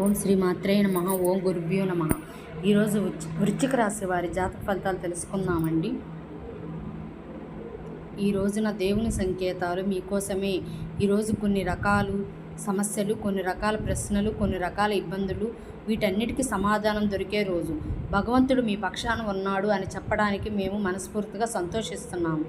ఓం శ్రీ మాత్రే నమః. ఓం గురుభ్యో నమః. ఈరోజు వృశ్చిక రాశి వారి జాతక ఫలితాలు తెలుసుకుందామండి. ఈ రోజున దేవుని సంకేతాలు మీకోసమే. ఈరోజు కొన్ని రకాలు సమస్యలు, కొన్ని రకాల ప్రశ్నలు, కొన్ని రకాల ఇబ్బందులు, వీటన్నిటికీ సమాధానం దొరికే రోజు. భగవంతుడు మీ పక్షాన ఉన్నాడు అని చెప్పడానికి మేము మనస్ఫూర్తిగా సంతోషిస్తున్నాము.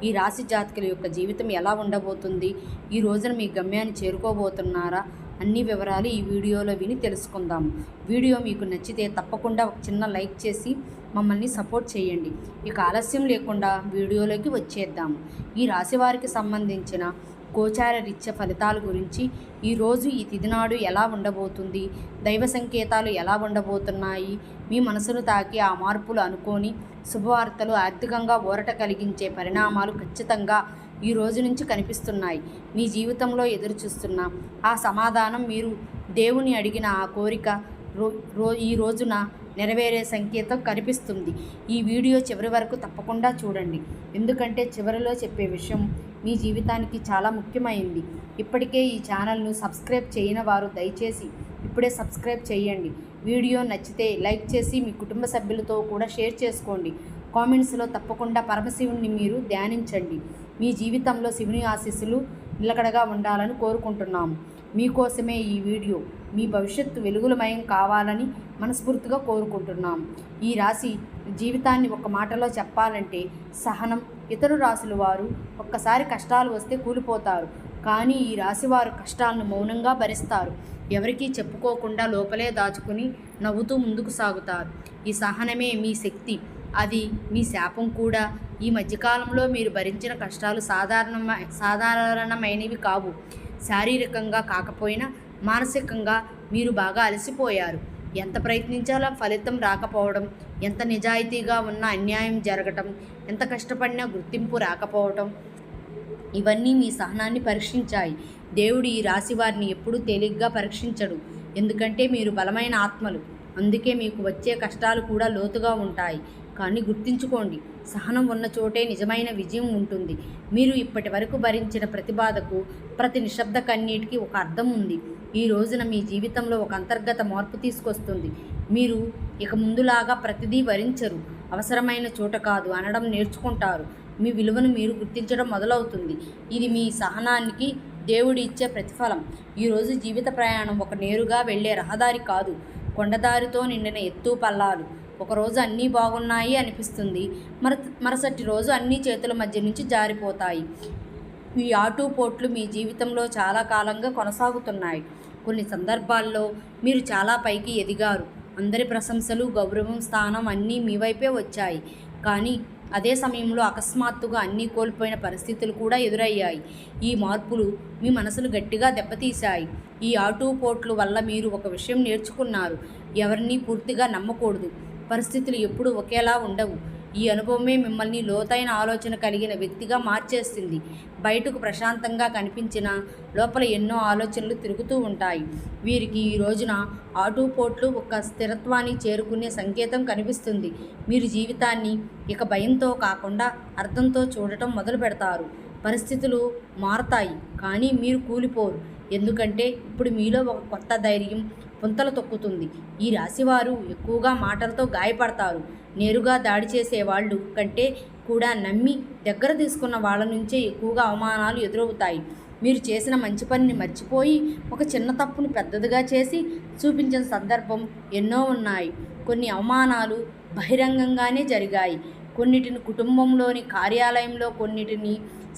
ఈ రాశి జాతకుల యొక్క జీవితం ఎలా ఉండబోతుంది, ఈ రోజున మీ గమ్యాన్ని చేరుకోబోతున్నారా, అన్ని వివరాలు ఈ వీడియోలో విని తెలుసుకుందాము. వీడియో మీకు నచ్చితే తప్పకుండా ఒక చిన్న లైక్ చేసి మమ్మల్ని సపోర్ట్ చేయండి. ఇక ఆలస్యం లేకుండా వీడియోలోకి వచ్చేద్దాము. ఈ రాశి వారికి సంబంధించిన గోచార రీత్యా ఫలితాల గురించి, ఈరోజు ఈ తిథినాడు ఎలా ఉండబోతుంది, దైవ సంకేతాలు ఎలా ఉండబోతున్నాయి, మీ మనసును తాకి ఆ మార్పులు అనుకోని శుభవార్తలు, ఆర్థికంగా ఊరట కలిగించే పరిణామాలు ఖచ్చితంగా ఈ రోజు నుంచి కనిపిస్తున్నాయి. మీ జీవితంలో ఎదురు చూస్తున్న ఆ సమాధానం, మీరు దేవుని అడిగిన ఆ కోరిక ఈ రోజున నెరవేరే సంకేతం కనిపిస్తుంది. ఈ వీడియో చివరి వరకు తప్పకుండా చూడండి, ఎందుకంటే చివరిలో చెప్పే విషయం మీ జీవితానికి చాలా ముఖ్యమైంది. ఇప్పటికే ఈ ఛానల్ను సబ్స్క్రైబ్ చేయని వారు దయచేసి ఇప్పుడే సబ్స్క్రైబ్ చేయండి. వీడియో నచ్చితే లైక్ చేసి మీ కుటుంబ సభ్యులతో కూడా షేర్ చేసుకోండి. కామెంట్స్లో తప్పకుండా పరమశివుణ్ణి మీరు ధ్యానించండి. మీ జీవితంలో శివుని ఆశీస్సులు నిలకడగా ఉండాలని కోరుకుంటున్నాము. మీకోసమే ఈ వీడియో. మీ భవిష్యత్తు వెలుగులమయం కావాలని మనస్ఫూర్తిగా కోరుకుంటున్నాము. ఈ రాశి జీవితాన్ని ఒక మాటలో చెప్పాలంటే సహనం. ఇతర రాశుల వారు ఒక్కసారి కష్టాలు వస్తే కూలిపోతారు, కానీ ఈ రాశి వారు కష్టాలను మౌనంగా భరిస్తారు. ఎవరికీ చెప్పుకోకుండా లోపలే దాచుకుని నవ్వుతూ ముందుకు సాగుతారు. ఈ సహనమే మీ శక్తి, అది మీ శాపం కూడా. ఈ మధ్యకాలంలో మీరు భరించిన కష్టాలు సాధారణమైనవి కావు. శారీరకంగా కాకపోయినా మానసికంగా మీరు బాగా అలసిపోయారు. ఎంత ప్రయత్నించాలో ఫలితం రాకపోవడం, ఎంత నిజాయితీగా ఉన్న అన్యాయం జరగటం, ఎంత కష్టపడినా గుర్తింపు రాకపోవటం, ఇవన్నీ మీ సహనాన్ని పరీక్షించాయి. దేవుడు ఈ రాశి వారిని ఎప్పుడూ తేలిగ్గా పరీక్షించడు, ఎందుకంటే మీరు బలమైన ఆత్మలు. అందుకే మీకు వచ్చే కష్టాలు కూడా లోతుగా ఉంటాయి. కానీ గుర్తుంచుకోండి, సహనం ఉన్న చోటే నిజమైన విజయం ఉంటుంది. మీరు ఇప్పటి వరకు భరించిన ప్రతి బాధకు, ప్రతి నిశ్శబ్ద కన్నీటికి ఒక అర్థం ఉంది. ఈ రోజున మీ జీవితంలో ఒక అంతర్గత మార్పు తీసుకొస్తుంది. మీరు ఇక ముందులాగా ప్రతిదీ భరించరు. అవసరమైన చోట కాదు అనడం నేర్చుకుంటారు. మీ విలువను మీరు గుర్తించడం మొదలవుతుంది. ఇది మీ సహనానికి దేవుడు ఇచ్చే ప్రతిఫలం. ఈరోజు జీవిత ప్రయాణం ఒక నేరుగా వెళ్ళే రహదారి కాదు, కొండదారితో నిండిన ఎత్తు పల్లాలు. ఒకరోజు అన్నీ బాగున్నాయి అనిపిస్తుంది, మరుసటి రోజు అన్నీ చేతుల మధ్య నుంచి జారిపోతాయి. ఈ ఆటుపోట్లు మీ జీవితంలో చాలా కాలంగా కొనసాగుతున్నాయి. కొన్ని సందర్భాల్లో మీరు చాలా పైకి ఎదిగారు. అందరి ప్రశంసలు, గౌరవం, స్థానం అన్నీ మీ వైపే వచ్చాయి. కానీ అదే సమయంలో అకస్మాత్తుగా అన్నీ కోల్పోయిన పరిస్థితులు కూడా ఎదురయ్యాయి. ఈ మార్పులు మీ మనసును గట్టిగా దెబ్బతీశాయి. ఈ ఆటుపోట్ల వల్ల మీరు ఒక విషయం నేర్చుకున్నారు: ఎవరినీ పూర్తిగా నమ్మకూడదు. పరిస్థితులు ఎప్పుడూ ఒకేలా ఉండవు. ఈ అనుభవమే మిమ్మల్ని లోతైన ఆలోచన కలిగిన వ్యక్తిగా మార్చేస్తుంది. బయటకు ప్రశాంతంగా కనిపించిన లోపల ఎన్నో ఆలోచనలు తిరుగుతూ ఉంటాయి. వీరికి ఈ రోజున ఆటుపోట్లు ఒక స్థిరత్వాన్ని చేరుకునే సంకేతం కనిపిస్తుంది. మీరు జీవితాన్ని ఇక భయంతో కాకుండా అర్థంతో చూడటం మొదలు పెడతారు. పరిస్థితులు మారతాయి, కానీ మీరు కూలిపోరు. ఎందుకంటే ఇప్పుడు మీలో ఒక కొత్త ధైర్యం పుంతలు తొక్కుతుంది. ఈ రాశివారు ఎక్కువగా మాటలతో గాయపడతారు. నేరుగా దాడి చేసే వాళ్ళు కంటే కూడా నమ్మి దగ్గర తీసుకున్న వాళ్ళ నుంచే ఎక్కువగా అవమానాలు ఎదురవుతాయి. మీరు చేసిన మంచి పనిని మర్చిపోయి ఒక చిన్న తప్పును పెద్దదిగా చేసి చూపించిన సందర్భం ఎన్నో ఉన్నాయి. కొన్ని అవమానాలు బహిరంగంగానే జరిగాయి. కొన్నిటిని కుటుంబంలోని, కార్యాలయంలో, కొన్నిటిని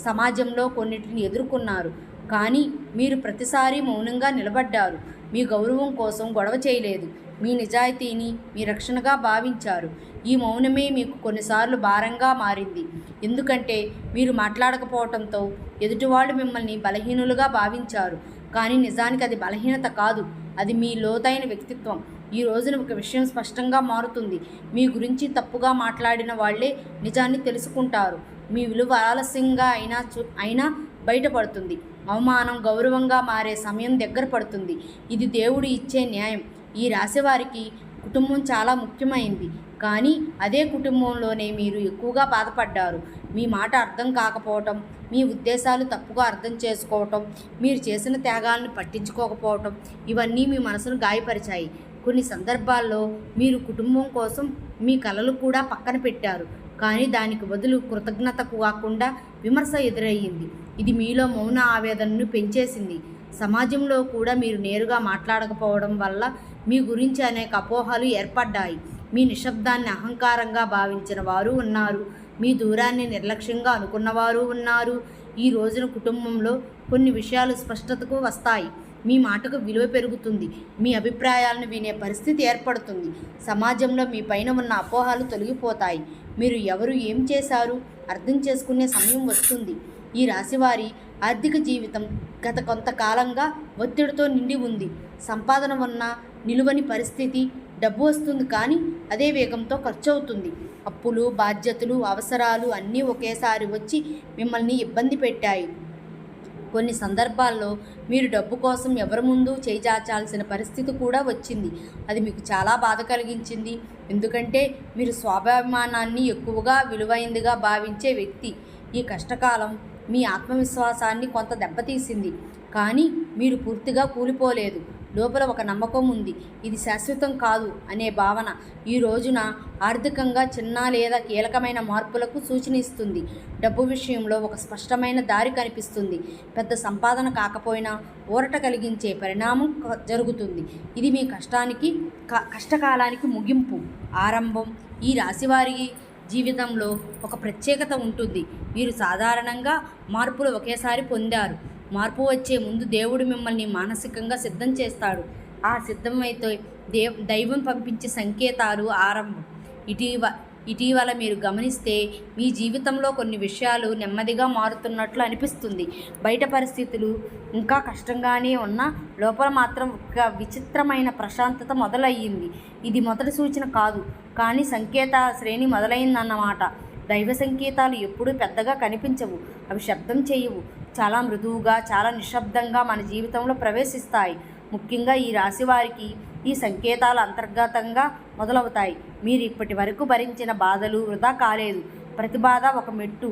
సమాజంలో, కొన్నిటిని ఎదుర్కొన్నారు. కానీ మీరు ప్రతిసారి మౌనంగా నిలబడ్డారు. మీ గౌరవం కోసం గొడవ చేయలేదు. మీ నిజాయితీని మీ రక్షణగా భావించారు. ఈ మౌనమే మీకు కొన్నిసార్లు భారంగా మారింది, ఎందుకంటే మీరు మాట్లాడకపోవడంతో ఎదుటివాళ్ళు మిమ్మల్ని బలహీనులుగా భావించారు. కానీ నిజానికి అది బలహీనత కాదు, అది మీ లోతైన వ్యక్తిత్వం. ఈ రోజున ఒక విషయం స్పష్టంగా మారుతుంది: మీ గురించి తప్పుగా మాట్లాడిన వాళ్లే నిజాన్ని తెలుసుకుంటారు. మీ విలువ ఆలస్యంగా అయినా బయటపడుతుంది. అవమానం గౌరవంగా మారే సమయం దగ్గర పడుతుంది. ఇది దేవుడు ఇచ్చే న్యాయం. ఈ రాశివారికి కుటుంబం చాలా ముఖ్యమైంది, కానీ అదే కుటుంబంలోనే మీరు ఎక్కువగా బాధపడ్డారు. మీ మాట అర్థం కాకపోవటం, మీ ఉద్దేశాలు తప్పుగా అర్థం చేసుకోవటం, మీరు చేసిన త్యాగాలను పట్టించుకోకపోవటం ఇవన్నీ మీ మనసును గాయపరిచాయి. కొన్ని సందర్భాల్లో మీరు కుటుంబం కోసం మీ కలలు కూడా పక్కన పెట్టారు. కానీ దానికి బదులు కృతజ్ఞతకు కాకుండా విమర్శ ఎదురయ్యింది. ఇది మీలో మౌన ఆవేదనను పెంచేసింది. సమాజంలో కూడా మీరు నేరుగా మాట్లాడకపోవడం వల్ల మీ గురించి అనేక అపోహలు ఏర్పడ్డాయి. మీ నిశ్శబ్దాన్ని అహంకారంగా భావించిన వారు ఉన్నారు. మీ దూరాన్ని నిర్లక్ష్యంగా అనుకున్నవారు ఉన్నారు. ఈ రోజున కుటుంబంలో కొన్ని విషయాలు స్పష్టతకు వస్తాయి. మీ మాటకు విలువ పెరుగుతుంది. మీ అభిప్రాయాలను వినే పరిస్థితి ఏర్పడుతుంది. సమాజంలో మీ పైన ఉన్న అపోహలు తొలగిపోతాయి. మీరు ఎవరు ఏం చేశారు అర్థం చేసుకునే సమయం వస్తుంది. ఈ రాశివారి ఆర్థిక జీవితం గత కొంతకాలంగా ఒత్తిడితో నిండి ఉంది. సంపాదన ఉన్న నిలువని పరిస్థితి, డబ్బు వస్తుంది కానీ అదే వేగంతో ఖర్చు అవుతుంది. అప్పులు, బాధ్యతలు, అవసరాలు అన్నీ ఒకేసారి వచ్చి మిమ్మల్ని ఇబ్బంది పెట్టాయి. కొన్ని సందర్భాల్లో మీరు డబ్బు కోసం ఎవరి ముందు చేయి చాచాల్సిన పరిస్థితి కూడా వచ్చింది. అది మీకు చాలా బాధ కలిగించింది. ఎందుకంటే మీరు స్వాభిమానాన్ని ఎక్కువగా విలువైందిగా భావించే వ్యక్తి. ఈ కష్టకాలం మీ ఆత్మవిశ్వాసాన్ని కొంత దెబ్బతీసింది. కానీ మీరు పూర్తిగా కూలిపోలేదు. లోపల ఒక నమ్మకం ఉంది. ఇది శాశ్వతం కాదు అనే భావన ఈ రోజున ఆర్థికంగా చిన్న లేదా కీలకమైన మార్పులకు సూచన ఇస్తుంది. డబ్బు విషయంలో ఒక స్పష్టమైన దారి కనిపిస్తుంది. పెద్ద సంపాదన కాకపోయినా ఊరట కలిగించే పరిణామం జరుగుతుంది. ఇది మీ కష్టకాలానికి ముగింపు, ఆరంభం. ఈ రాశివారి జీవితంలో ఒక ప్రత్యేకత ఉంటుంది. మీరు సాధారణంగా మార్పులు ఒకేసారి పొందారు. మార్పు వచ్చే ముందు దేవుడు మిమ్మల్ని మానసికంగా సిద్ధం చేస్తాడు. ఆ సిద్ధమైతే దైవం పంపించే సంకేతాలు ఆరంభం. ఇటీవల మీరు గమనిస్తే మీ జీవితంలో కొన్ని విషయాలు నెమ్మదిగా మారుతున్నట్లు అనిపిస్తుంది. బయట పరిస్థితులు ఇంకా కష్టంగానే ఉన్నా లోపల మాత్రం ఒక విచిత్రమైన ప్రశాంతత మొదలయ్యింది. ఇది మొదటి సూచన కాదు, కానీ సంకేతాల శ్రేణి మొదలైందన్నమాట. దైవ సంకేతాలు ఎప్పుడూ పెద్దగా కనిపించవు. అవి శబ్దం చేయవు. చాలా మృదువుగా, చాలా నిశ్శబ్దంగా మన జీవితంలో ప్రవేశిస్తాయి. ముఖ్యంగా ఈ రాశి వారికి ఈ సంకేతాలు అంతర్గతంగా మొదలవుతాయి. మీరు ఇప్పటి వరకు భరించిన బాధలు వృధా కాలేదు. ప్రతి బాధ ఒక మెట్టు.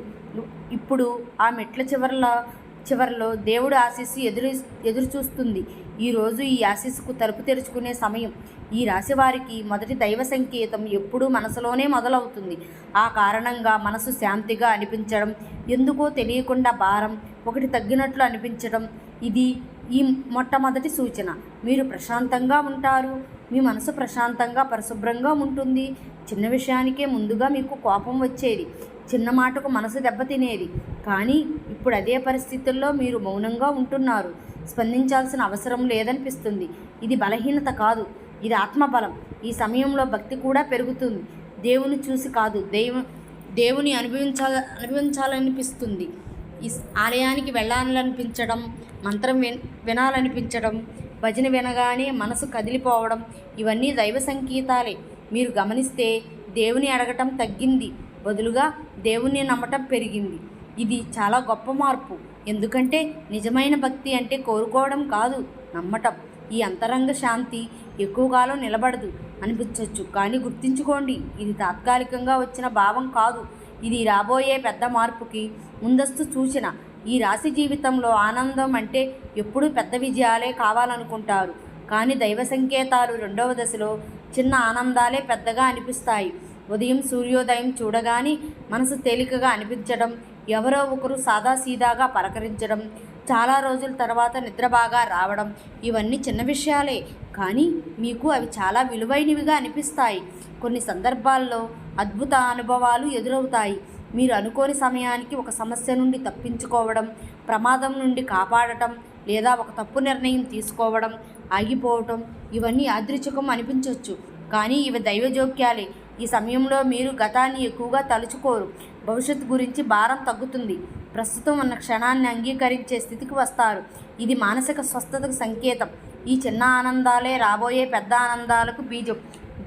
ఇప్పుడు ఆ మెట్ల చివరిలో దేవుడు ఆశీస్సు ఎదురు చూస్తుంది. ఈరోజు ఈ ఆశీస్సుకు తలుపు తెరుచుకునే సమయం. ఈ రాశి వారికి మొదటి దైవ సంకేతం ఎప్పుడూ మనసులోనే మొదలవుతుంది. ఆ కారణంగా మనసు శాంతిగా అనిపించడం, ఎందుకో తెలియకుండా భారం ఒకటి తగ్గినట్లు అనిపించడం, ఇది ఈ మొట్టమొదటి సూచన. మీరు ప్రశాంతంగా ఉంటారు. మీ మనసు ప్రశాంతంగా, పరిశుభ్రంగా ఉంటుంది. చిన్న విషయానికే ముందుగా మీకు కోపం వచ్చేది. చిన్న మాటకు మనసు దెబ్బతినేది. కానీ ఇప్పుడు అదే పరిస్థితుల్లో మీరు మౌనంగా ఉంటున్నారు. స్పందించాల్సిన అవసరం లేదనిపిస్తుంది. ఇది బలహీనత కాదు, ఇది ఆత్మబలం. ఈ సమయంలో భక్తి కూడా పెరుగుతుంది. దేవుని చూసి కాదు, దేవుని అనుభవించాలనిపిస్తుంది. ఈ ఆలయానికి వెళ్ళాలనిపించడం, మంత్రం వినాలనిపించడం, భజన వినగానే మనసు కదిలిపోవడం ఇవన్నీ దైవ సంకేతాలే. మీరు గమనిస్తే దేవుని అడగటం తగ్గింది, బదులుగా దేవుణ్ణి నమ్మటం పెరిగింది. ఇది చాలా గొప్ప మార్పు. ఎందుకంటే నిజమైన భక్తి అంటే కోరుకోవడం కాదు, నమ్మటం. ఈ అంతరంగ శాంతి ఎక్కువ కాలం నిలబడదు అనిపించవచ్చు, కానీ గుర్తుంచుకోండి, ఇది తాత్కాలికంగా వచ్చిన భావం కాదు. ఇది రాబోయే పెద్ద మార్పుకి ముందస్తు సూచన. ఈ రాశి జీవితంలో ఆనందం అంటే ఎప్పుడూ పెద్ద విజయాలే కావాలనుకుంటారు. కానీ దైవ సంకేతాలు రెండవ దశలో చిన్న ఆనందాలే పెద్దగా అనిపిస్తాయి. ఉదయం సూర్యోదయం చూడగానే మనసు తేలికగా అనిపించడం, ఎవరో ఒకరు సాదాసీదాగా పలకరించడం, చాలా రోజుల తర్వాత నిద్ర బాగా రావడం ఇవన్నీ చిన్న విషయాలే, కానీ మీకు అవి చాలా విలువైనవిగా అనిపిస్తాయి. కొన్ని సందర్భాల్లో అద్భుత అనుభవాలు ఎదురవుతాయి. మీరు అనుకోని సమయానికి ఒక సమస్య నుండి తప్పించుకోవడం, ప్రమాదం నుండి కాపాడటం, లేదా ఒక తప్పు నిర్ణయం తీసుకోవడం, ఆగిపోవటం ఇవన్నీ యాదృచ్ఛికం అనిపించవచ్చు, కానీ ఇవి దైవ జోక్యాలే. ఈ సమయంలో మీరు గతాన్ని ఎక్కువగా తలుచుకోరు. భవిష్యత్తు గురించి భారం తగ్గుతుంది. ప్రస్తుతం ఉన్న క్షణాన్ని అంగీకరించే స్థితికి వస్తారు. ఇది మానసిక స్వస్థతకు సంకేతం. ఈ చిన్న ఆనందాలే రాబోయే పెద్ద ఆనందాలకు బీజం.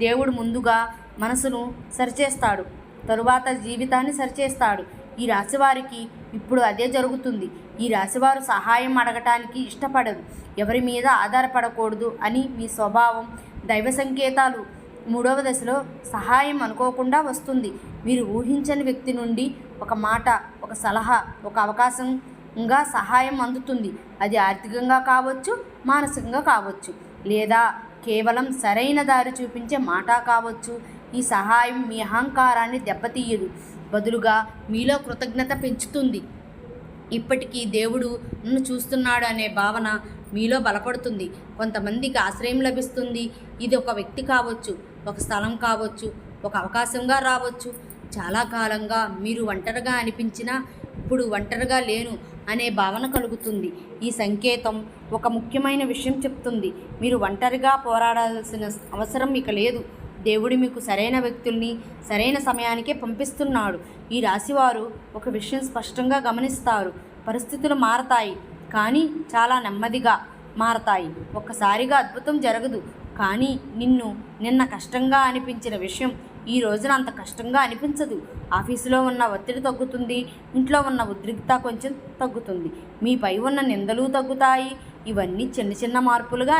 దేవుడు ముందుగా మనసును సరిచేస్తాడు, తరువాత జీవితాన్ని సరిచేస్తాడు. ఈ రాశివారికి ఇప్పుడు అదే జరుగుతుంది. ఈ రాశివారు సహాయం అడగటానికి ఇష్టపడరు, ఎవరి మీద ఆధారపడకూడదు అని మీ స్వభావం. దైవ సంకేతాలు మూడవ దశలో సహాయం అనుకోకుండా వస్తుంది. మీరు ఊహించని వ్యక్తి నుండి ఒక మాట, ఒక సలహా, ఒక అవకాశంగా సహాయం అందుతుంది. అది ఆర్థికంగా కావచ్చు, మానసికంగా కావచ్చు, లేదా కేవలం సరైన దారి చూపించే మాట కావచ్చు. ఈ సహాయం మీ అహంకారాన్ని దెబ్బతీయదు, బదులుగా మీలో కృతజ్ఞత పెంచుతుంది. ఇప్పటికీ దేవుడు నన్ను చూస్తున్నాడు అనే భావన మీలో బలపడుతుంది. కొంతమందికి ఆశ్రయం లభిస్తుంది. ఇది ఒక వ్యక్తి కావచ్చు, ఒక స్థలం కావచ్చు, ఒక అవకాశంగా రావచ్చు. చాలా కాలంగా మీరు ఒంటరిగా అనిపించినా ఇప్పుడు ఒంటరిగా లేను అనే భావన కలుగుతుంది. ఈ సంకేతం ఒక ముఖ్యమైన విషయం చెప్తుంది. మీరు ఒంటరిగా పోరాడాల్సిన అవసరం ఇక లేదు. దేవుడు మీకు సరైన వ్యక్తుల్ని సరైన సమయానికే పంపిస్తున్నాడు. ఈ రాశివారు ఒక విషయం స్పష్టంగా గమనిస్తారు. పరిస్థితులు మారతాయి, కానీ చాలా నెమ్మదిగా మారతాయి. ఒక్కసారిగా అద్భుతం జరగదు, కానీ నిన్న కష్టంగా అనిపించిన విషయం ఈ రోజున అంత కష్టంగా అనిపించదు. ఆఫీసులో ఉన్న ఒత్తిడి తగ్గుతుంది, ఇంట్లో ఉన్న ఉద్రిక్తత కొంచెం తగ్గుతుంది, మీపై ఉన్న నిందలు తగ్గుతాయి. ఇవన్నీ చిన్న చిన్న మార్పులుగా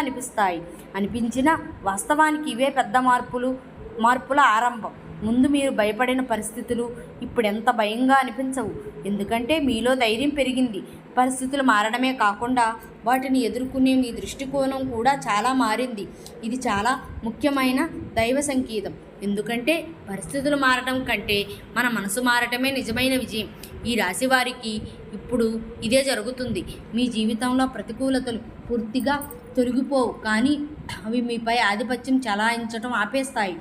అనిపించిన వాస్తవానికి ఇవే పెద్ద మార్పుల ఆరంభం. ముందు మీరు భయపడిన పరిస్థితులు ఇప్పుడు ఎంత భయంగా అనిపించవు, ఎందుకంటే మీలో ధైర్యం పెరిగింది. పరిస్థితులు మారడమే కాకుండా వాటిని ఎదుర్కొనే మీ దృష్టికోణం కూడా చాలా మారింది. ఇది చాలా ముఖ్యమైన దైవ సంకేతం, ఎందుకంటే పరిస్థితులు మారడం కంటే మన మనసు మారటమే నిజమైన విజయం. ఈ రాశి వారికి ఇప్పుడు ఇదే జరుగుతుంది. మీ జీవితంలో ప్రతికూలతలు పూర్తిగా తొలగిపోవు, కానీ అవి మీపై ఆధిపత్యం చెలాయించడం ఆపేస్తాయి.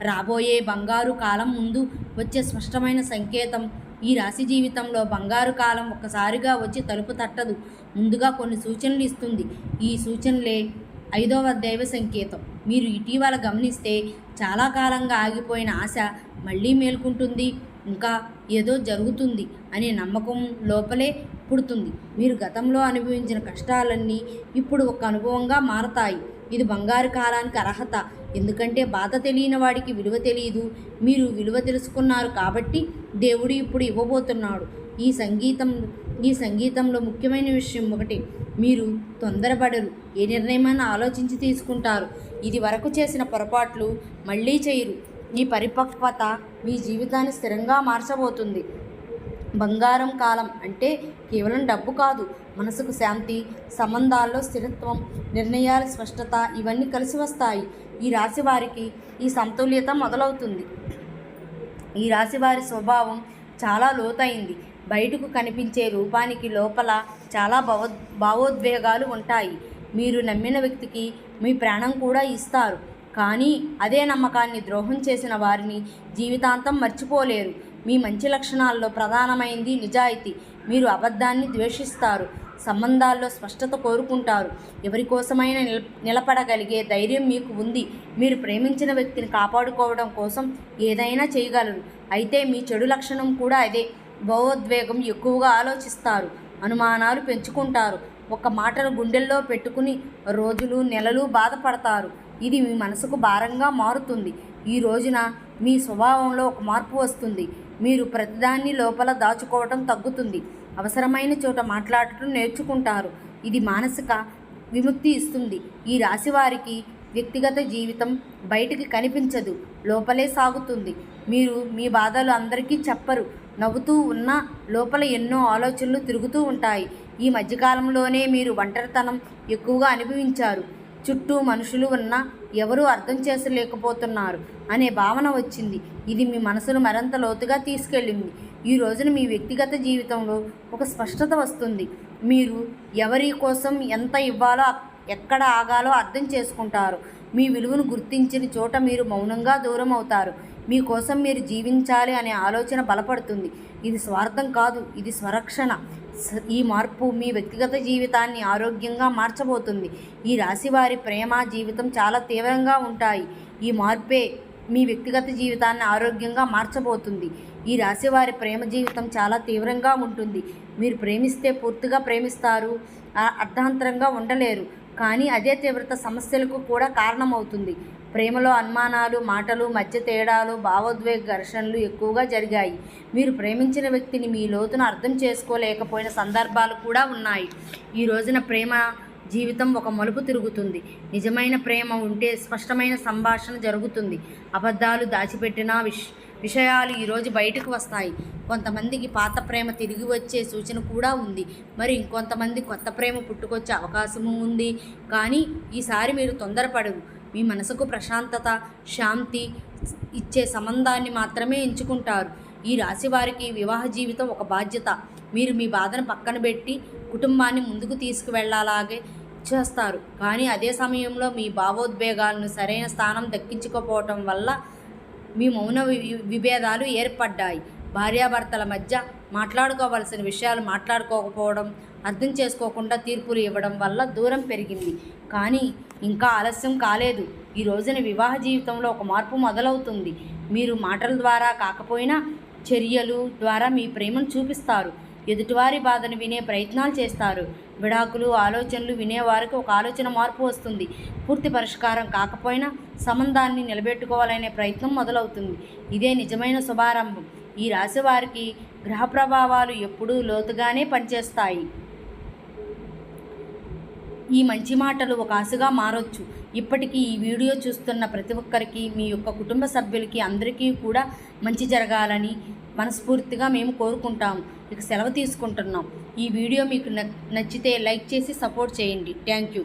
రాబోయే బంగారు కాలం ముందు వచ్చే స్పష్టమైన సంకేతం. ఈ రాశి జీవితంలో బంగారు కాలం ఒక్కసారిగా వచ్చి తలుపు తట్టదు, ముందుగా కొన్ని సూచనలు ఇస్తుంది. ఈ సూచనలే 5వ దైవ సంకేతం. మీరు ఇటీవల గమనిస్తే చాలా కాలంగా ఆగిపోయిన ఆశ మళ్ళీ మేల్కుంటుంది. ఇంకా ఏదో జరుగుతుంది అనే నమ్మకం లోపలే పుడుతుంది. మీరు గతంలో అనుభవించిన కష్టాలన్నీ ఇప్పుడు ఒక అనుభవంగా మారతాయి. ఇది బంగారు కాలానికి అర్హత, ఎందుకంటే బాధ తెలియని వాడికి విలువ తెలియదు. మీరు విలువ తెలుసుకున్నారు కాబట్టి దేవుడు ఇప్పుడు ఇవ్వబోతున్నాడు. ఈ సంగీతంలో ముఖ్యమైన విషయం ఒకటి, మీరు తొందరపడరు. ఏ నిర్ణయమైనా ఆలోచించి తీసుకుంటారు. ఇది వరకు చేసిన పొరపాట్లు మళ్ళీ చేయరు. ఈ పరిపక్వత మీ జీవితాన్ని స్థిరంగా మార్చబోతుంది. బంగారం కాలం అంటే కేవలం డబ్బు కాదు, మనసుకు శాంతి, సంబంధాల్లో స్థిరత్వం, నిర్ణయాల స్పష్టత ఇవన్నీ కలిసి వస్తాయి. ఈ రాశి వారికి ఈ సమతుల్యత మొదలవుతుంది. ఈ రాశి వారి స్వభావం చాలా లోతైంది. బయటకు కనిపించే రూపానికి లోపల చాలా భావోద్వేగాలు ఉంటాయి. మీరు నమ్మిన వ్యక్తికి మీ ప్రాణం కూడా ఇస్తారు, కానీ అదే నమ్మకాన్ని ద్రోహం చేసిన వారిని జీవితాంతం మర్చిపోలేరు. మీ మంచి లక్షణాల్లో ప్రధానమైంది నిజాయితీ. మీరు అబద్ధాన్ని ద్వేషిస్తారు, సంబంధాల్లో స్పష్టత కోరుకుంటారు, ఎవరి కోసమైనా నిలబడగలిగే ధైర్యం మీకు ఉంది. మీరు ప్రేమించిన వ్యక్తిని కాపాడుకోవడం కోసం ఏదైనా చేయగలరు. అయితే మీ చెడు లక్షణం కూడా అదే, భావోద్వేగం, ఎక్కువగా ఆలోచిస్తారు, అనుమానాలు పెంచుకుంటారు, ఒక మాటను గుండెల్లో పెట్టుకుని రోజులు నెలలు బాధపడతారు. ఇది మీ మనసుకు భారంగా మారుతుంది. ఈ రోజున మీ స్వభావంలో ఒక మార్పు వస్తుంది. మీరు ప్రతిదాన్ని లోపల దాచుకోవటం తగ్గుతుంది, అవసరమైన చోట మాట్లాడటం నేర్చుకుంటారు. ఇది మానసిక విముక్తి ఇస్తుంది. ఈ రాశి వారికి వ్యక్తిగత జీవితం బయటికి కనిపించదు, లోపలే సాగుతుంది. మీరు మీ బాధలు అందరికీ చెప్పరు, నవ్వుతూ ఉన్న లోపల ఎన్నో ఆలోచనలు తిరుగుతూ ఉంటాయి. ఈ మధ్యకాలంలోనే మీరు ఒంటరితనం ఎక్కువగా అనుభవించారు. చుట్టూ మనుషులు ఉన్నా ఎవరూ అర్థం చేసుకోలేకపోతున్నారు అనే భావన వచ్చింది. ఇది మీ మనసును మరింత లోతుగా తీసుకెళ్ళింది. ఈ రోజున మీ వ్యక్తిగత జీవితంలో ఒక స్పష్టత వస్తుంది. మీరు ఎవరి కోసం ఎంత ఇవ్వాలో, ఎక్కడ ఆగాలో అర్థం చేసుకుంటారు. మీ విలువను గుర్తించిన చోట మీరు మౌనంగా దూరం అవుతారు. మీకోసం మీరు జీవించాలి అనే ఆలోచన బలపడుతుంది. ఇది స్వార్థం కాదు, ఇది స్వరక్షణ. ఈ మార్పు మీ వ్యక్తిగత జీవితాన్ని ఆరోగ్యంగా మార్చబోతుంది. ఈ రాశి వారి ప్రేమ జీవితం చాలా తీవ్రంగా ఉంటాయి. ఈ మార్పే మీ వ్యక్తిగత జీవితాన్ని ఆరోగ్యంగా మార్చబోతుంది. ఈ రాశి వారి ప్రేమ జీవితం చాలా తీవ్రంగా ఉంటుంది. మీరు ప్రేమిస్తే పూర్తిగా ప్రేమిస్తారు, అర్ధాంతరంగా ఉండలేరు. కానీ అదే తీవ్రత సమస్యలకు కూడా కారణమవుతుంది. ప్రేమలో అనుమానాలు, మాటలు మధ్య తేడాలు, భావోద్వేగ ఘర్షణలు ఎక్కువగా జరిగాయి. మీరు ప్రేమించిన వ్యక్తిని మీ లోతును అర్థం చేసుకోలేకపోయిన సందర్భాలు కూడా ఉన్నాయి. ఈ రోజున ప్రేమ జీవితం ఒక మలుపు తిరుగుతుంది. నిజమైన ప్రేమ ఉంటే స్పష్టమైన సంభాషణ జరుగుతుంది. అబద్ధాలు దాచిపెట్టిన విషయాలు ఈరోజు బయటకు వస్తాయి. కొంతమందికి పాత ప్రేమ తిరిగి వచ్చే సూచన కూడా ఉంది. మరి ఇంకొంతమంది కొత్త ప్రేమ పుట్టుకొచ్చే అవకాశము ఉంది. కానీ ఈసారి మీరు తొందరపడరు. మీ మనసుకు ప్రశాంతత, శాంతి ఇచ్చే సంబంధాన్ని మాత్రమే ఎంచుకుంటారు. ఈ రాశి వారికి వివాహ జీవితం ఒక బాధ్యత. మీరు మీ బాధను పక్కన పెట్టి కుటుంబాన్ని ముందుకు తీసుకువెళ్ళలాగే చేస్తారు. కానీ అదే సమయంలో మీ భావోద్వేగాలను సరైన స్థానం దక్కించుకోకపోవటం వల్ల మీ మౌన విభేదాలు ఏర్పడ్డాయి. భార్యాభర్తల మధ్య మాట్లాడుకోవాల్సిన విషయాలు మాట్లాడుకోకపోవడం, అర్థం చేసుకోకుండా తీర్పులు ఇవ్వడం వల్ల దూరం పెరిగింది. కానీ ఇంకా ఆలస్యం కాలేదు. ఈ రోజున వివాహ జీవితంలో ఒక మార్పు మొదలవుతుంది. మీరు మాటల ద్వారా కాకపోయినా చర్యలు ద్వారా మీ ప్రేమను చూపిస్తారు. ఎదుటివారి బాధను వినే ప్రయత్నాలు చేస్తారు. విడాకులు ఆలోచనలు వినేవారికి ఒక ఆలోచన మార్పు వస్తుంది. పూర్తి పరిష్కారం కాకపోయినా సంబంధాన్ని నిలబెట్టుకోవాలనే ప్రయత్నం మొదలవుతుంది. ఇదే నిజమైన శుభారంభం. ఈ రాశి వారికి గ్రహ ప్రభావాలు ఎప్పుడూ లోతుగానే పనిచేస్తాయి. ఈ మంచి మాటలు ఒక ఆశగా మారొచ్చు. ఇప్పటికీ ఈ వీడియో చూస్తున్న ప్రతి ఒక్కరికి, మీ యొక్క కుటుంబ సభ్యులకి అందరికీ కూడా మంచి జరగాలని మనస్ఫూర్తిగా మేము కోరుకుంటాము. ఇక సెలవు తీసుకుంటున్నాం. ఈ వీడియో మీకు నచ్చితే లైక్ చేసి సపోర్ట్ చేయండి. Thank you.